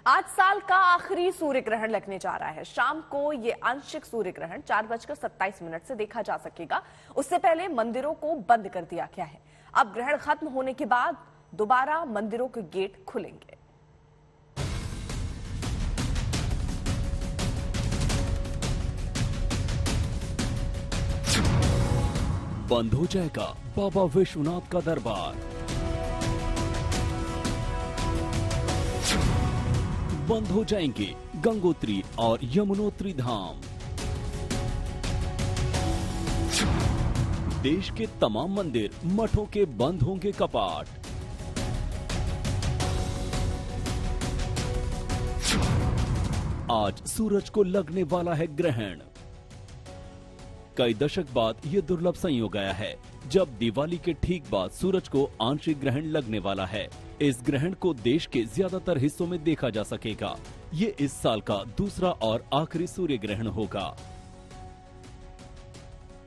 आज साल का आखिरी सूर्य ग्रहण लगने जा रहा है। शाम को ये आंशिक सूर्य ग्रहण 4:27 से देखा जा सकेगा। उससे पहले मंदिरों को बंद कर दिया गया है। अब ग्रहण खत्म होने के बाद दोबारा मंदिरों के गेट खुलेंगे। बंद हो जाएगा बाबा विश्वनाथ का दरबार। बंद हो जाएंगे गंगोत्री और यमुनोत्री धाम। देश के तमाम मंदिर मठों के बंद होंगे कपाट। आज सूरज को लगने वाला है ग्रहण। कई दशक बाद यह दुर्लभ संयोग आया है जब दिवाली के ठीक बाद सूरज को आंशिक ग्रहण लगने वाला है। इस ग्रहण को देश के ज्यादातर हिस्सों में देखा जा सकेगा। ये इस साल का दूसरा और आखिरी सूर्य ग्रहण होगा।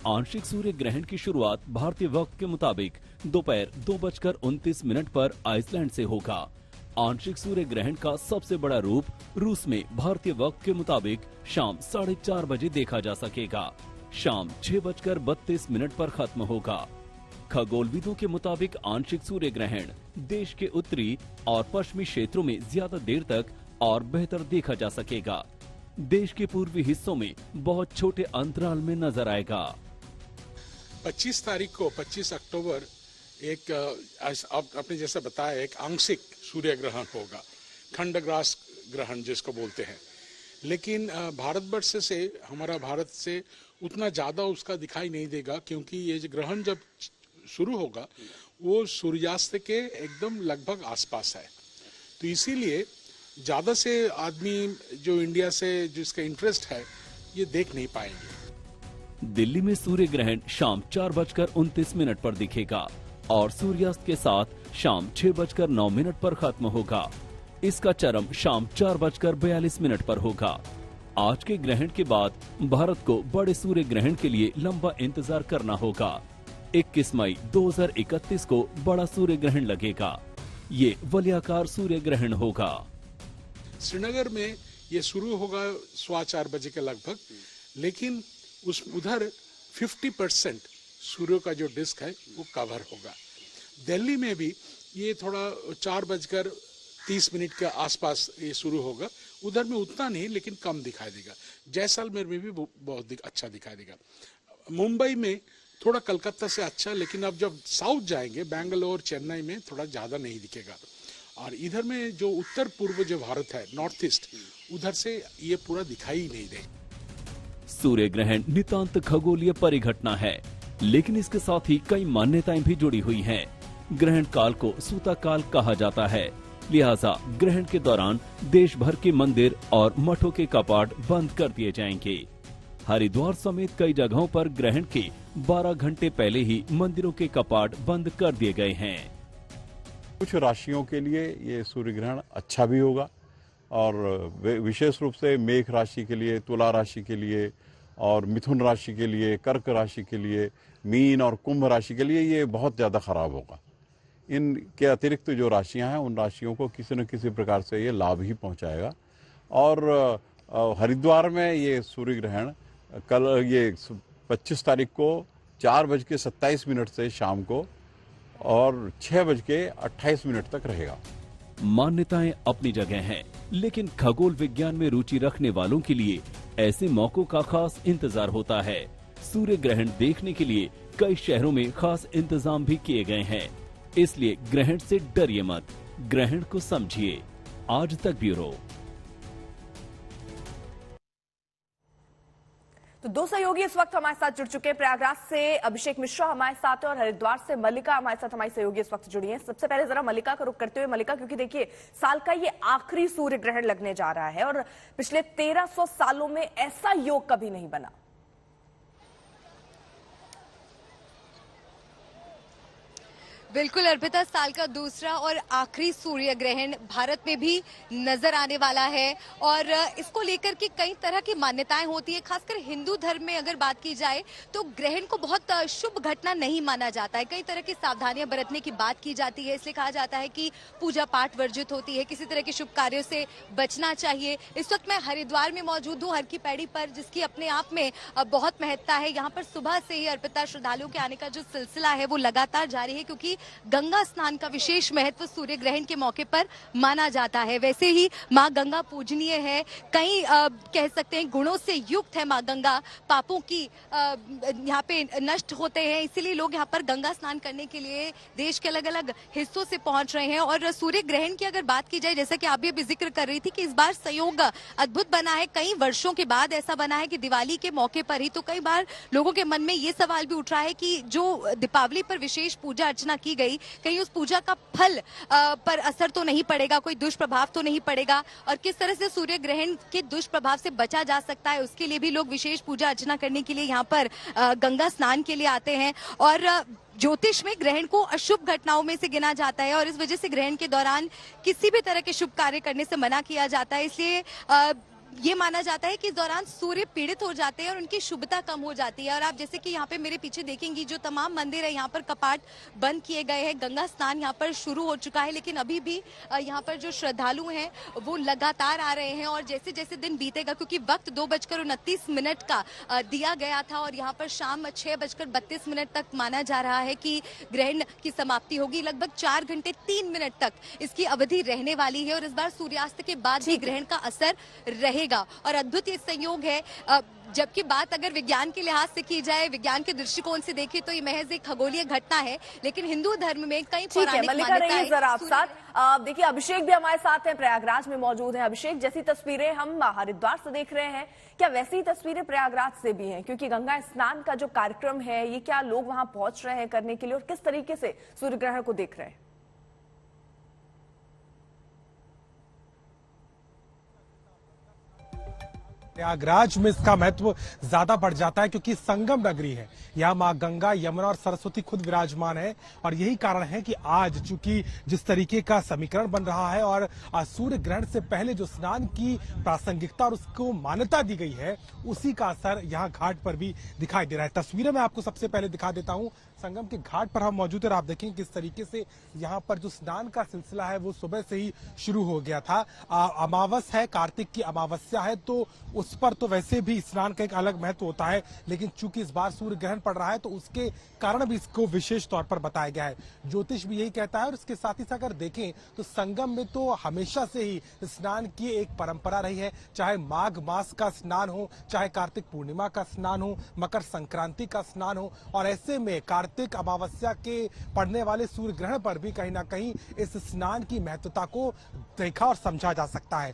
आंशिक सूर्य ग्रहण की शुरुआत भारतीय वक्त के मुताबिक दोपहर 2:29 पर आइसलैंड से होगा। आंशिक सूर्य ग्रहण का सबसे बड़ा रूप रूस में भारतीय वक्त के मुताबिक शाम 4:30 बजे देखा जा सकेगा। शाम 6:32 पर खत्म होगा। खगोलविदों के मुताबिक आंशिक सूर्य ग्रहण देश के उत्तरी और पश्चिमी क्षेत्रों में ज्यादा देर तक और बेहतर देखा जा सकेगा। देश के पूर्वी हिस्सों में बहुत छोटे अंतराल में नजर आएगा। 25 तारीख को 25 अक्टूबर एक आपने जैसा बताया एक आंशिक सूर्य ग्रहण होगा, खंडग्रास ग्रहण जिसको बोलते हैं। लेकिन भारतवर्ष से हमारा भारत से उतना ज्यादा उसका दिखाई नहीं देगा, क्योंकि ये ग्रहण जब शुरू होगा वो सूर्यास्त के एकदम लगभग आसपास है। तो इसीलिए ज्यादा से आदमी जो इंडिया से जिसका इंटरेस्ट है ये देख नहीं पाएंगे। दिल्ली में सूर्य ग्रहण शाम 4:29 पर दिखेगा और सूर्यास्त के साथ शाम 6:09 पर खत्म होगा। इसका चरम शाम 4:42 पर होगा। आज के ग्रहण के बाद भारत को बड़े सूर्य ग्रहण के लिए लंबा इंतजार करना होगा। 21 मई 2031 को बड़ा सूर्य ग्रहण लगेगा। ये वलयाकार सूर्य ग्रहण होगा। श्रीनगर में ये शुरू होगा 4:15 बजे के लगभग, लेकिन उधर 50% सूर्य का जो डिस्क है वो कवर होगा। दिल्ली में भी ये थोड़ा 4:30 के आसपास ये शुरू होगा। उधर में उतना नहीं लेकिन कम दिखाई देगा। जैसलमेर में भी बहुत अच्छा दिखाई देगा। मुंबई में थोड़ा कलकत्ता से अच्छा, लेकिन अब जब साउथ जाएंगे बेंगलोर चेन्नई में थोड़ा ज्यादा नहीं दिखेगा। और इधर में जो उत्तर पूर्व जो भारत है, नॉर्थ ईस्ट, उधर से ये पूरा दिखाई ही नहीं दे। सूर्य ग्रहण नितांत खगोलीय परिघटना है, लेकिन इसके साथ ही कई मान्यताएं भी जुड़ी हुई हैं। ग्रहण काल को सूता काल कहा जाता है, लिहाजा ग्रहण के दौरान देश भर के मंदिर और मठों के कपाट बंद कर दिए जाएंगे। हरिद्वार समेत कई जगहों पर ग्रहण के 12 घंटे पहले ही मंदिरों के कपाट बंद कर दिए गए हैं। कुछ राशियों के लिए ये सूर्य ग्रहण अच्छा भी होगा और विशेष रूप से मेष राशि के लिए, तुला राशि के लिए और मिथुन राशि के लिए, कर्क राशि के लिए, मीन और कुंभ राशि के लिए ये बहुत ज्यादा खराब होगा। इनके अतिरिक्त जो राशियां हैं उन राशियों को किसी न किसी प्रकार से ये लाभ ही पहुंचाएगा। और हरिद्वार में ये सूर्य ग्रहण कल ये 25 तारीख को 4:27 से शाम को और 6:28 तक रहेगा। मान्यताएं अपनी जगह हैं, लेकिन खगोल विज्ञान में रुचि रखने वालों के लिए ऐसे मौकों का खास इंतजार होता है। सूर्य ग्रहण देखने के लिए कई शहरों में खास इंतजाम भी किए गए हैं, इसलिए ग्रहण से डरिए मत, ग्रहण को समझिए। आज तक ब्यूरो। तो दो सहयोगी इस वक्त हमारे साथ जुड़ चुके हैं। प्रयागराज से अभिषेक मिश्रा हमारे साथ है और हरिद्वार से मल्लिका हमारे साथ हमारी सहयोगी इस वक्त जुड़ी हैं। सबसे पहले जरा मल्लिका का रुख करते हुए, मल्लिका, क्योंकि देखिए साल का ये आखिरी सूर्य ग्रहण लगने जा रहा है और पिछले 1300 सालों में ऐसा योग कभी नहीं बना। बिल्कुल अर्पिता, साल का दूसरा और आखिरी सूर्य ग्रहण भारत में भी नजर आने वाला है और इसको लेकर के कई तरह की मान्यताएं होती है। खासकर हिंदू धर्म में अगर बात की जाए तो ग्रहण को बहुत शुभ घटना नहीं माना जाता है। कई तरह की सावधानियां बरतने की बात की जाती है। इसलिए कहा जाता है कि पूजा पाठ वर्जित होती है, किसी तरह के शुभ कार्यों से बचना चाहिए। इस वक्त मैं हरिद्वार में मौजूद हूँ, हर की पैड़ी पर, जिसकी अपने आप में बहुत महत्ता है। यहाँ पर सुबह से ही अर्पिता श्रद्धालुओं के आने का जो सिलसिला है वो लगातार जारी है, क्योंकि गंगा स्नान का विशेष महत्व सूर्य ग्रहण के मौके पर माना जाता है। वैसे ही मां गंगा पूजनीय है, कई कह सकते हैं गुणों से युक्त है मां गंगा, पापों की यहाँ पे नष्ट होते हैं, इसीलिए लोग यहाँ पर गंगा स्नान करने के लिए देश के अलग अलग हिस्सों से पहुंच रहे हैं। और सूर्य ग्रहण की अगर बात की जाए, जैसा कि आप भी अभी जिक्र कर रही थी कि इस बार संयोग अद्भुत बना है, कई वर्षों के बाद ऐसा बना है कि दिवाली के मौके पर ही। तो कई बार लोगों के मन में ये सवाल भी उठ रहा है कि जो दीपावली पर विशेष पूजा अर्चना की गई, कहीं उस पूजा का फल पर असर तो नहीं पड़ेगा, कोई दुष्प्रभाव तो नहीं पड़ेगा, और किस तरह से सूर्य ग्रहण के दुष्प्रभाव से बचा जा सकता है, उसके लिए भी लोग विशेष पूजा अर्चना करने के लिए यहाँ पर गंगा स्नान के लिए आते हैं। और ज्योतिष में ग्रहण को अशुभ घटनाओं में से गिना जाता है और इस वजह से ग्रहण के दौरान किसी भी तरह के शुभ कार्य करने से मना किया जाता है। इसलिए ये माना जाता है कि इस दौरान सूर्य पीड़ित हो जाते हैं और उनकी शुभता कम हो जाती है। और आप जैसे कि यहाँ पे मेरे पीछे देखेंगी, जो तमाम मंदिर है यहाँ पर कपाट बंद किए गए हैं, गंगा स्नान यहाँ पर शुरू हो चुका है, लेकिन अभी भी यहाँ पर जो श्रद्धालु हैं वो लगातार आ रहे हैं। और जैसे जैसे दिन बीतेगा, क्योंकि वक्त 2:29 का दिया गया था और यहाँ पर शाम 6:32 तक माना जा रहा है कि ग्रहण की समाप्ति होगी। लगभग 4 घंटे 3 मिनट तक इसकी अवधि रहने वाली है और इस बार सूर्यास्त के बाद भी ग्रहण का असर रहेगा। और अद्भुत ये संयोग है। जबकि बात अगर विज्ञान के लिहाज से की जाए, विज्ञान के दृष्टिकोण से देखें तो ये महज एक खगोलीय घटना है, लेकिन हिंदू धर्म में कई पौराणिक मान्यताएं। जरा आप साथ देखिए, अभिषेक भी हमारे साथ हैं, प्रयागराज में मौजूद हैं। अभिषेक, जैसी तस्वीरें हम हरिद्वार से देख रहे हैं, क्या वैसी तस्वीरें प्रयागराज से भी हैं? क्योंकि गंगा स्नान का जो कार्यक्रम है, ये क्या लोग वहां पहुंच रहे हैं करने के लिए और किस तरीके से सूर्य ग्रहण को देख रहे हैं? प्रयागराज में इसका महत्व ज्यादा बढ़ जाता है क्योंकि संगम नगरी है। यहाँ मां गंगा, यमुना और सरस्वती खुद विराजमान है और यही कारण है कि आज चूंकि जिस तरीके का समीकरण बन रहा है और सूर्य ग्रहण से पहले जो स्नान की प्रासंगिकता और उसको मान्यता दी गई है, उसी का असर यहाँ घाट पर भी दिखाई दे रहा है। तस्वीरें मैं आपको सबसे पहले दिखा देता हूँ। संगम के घाट पर हम मौजूद हैं और आप देखें किस तरीके से यहाँ पर जो स्नान का सिलसिला है वो सुबह से ही शुरू हो गया था। अमावस है, कार्तिक की अमावस्या है, तो उस पर तो वैसे भी स्नान का एक अलग महत्व होता है, लेकिन चूंकि इस बार सूर्य ग्रहण पड़ रहा है तो उसके कारण भी इसको विशेष तौर पर बताया गया है। ज्योतिष भी यही कहता है और इसके साथ ही साथ अगर देखें तो संगम में तो हमेशा से ही स्नान की एक परंपरा रही है, चाहे माघ मास का स्नान हो, चाहे कार्तिक पूर्णिमा का स्नान हो, मकर संक्रांति का स्नान हो, और ऐसे में कार्तिक अमावस्या के पड़ने वाले सूर्य ग्रहण पर भी कहीं ना कहीं इस स्नान की महत्वता को देखा और समझा जा सकता है।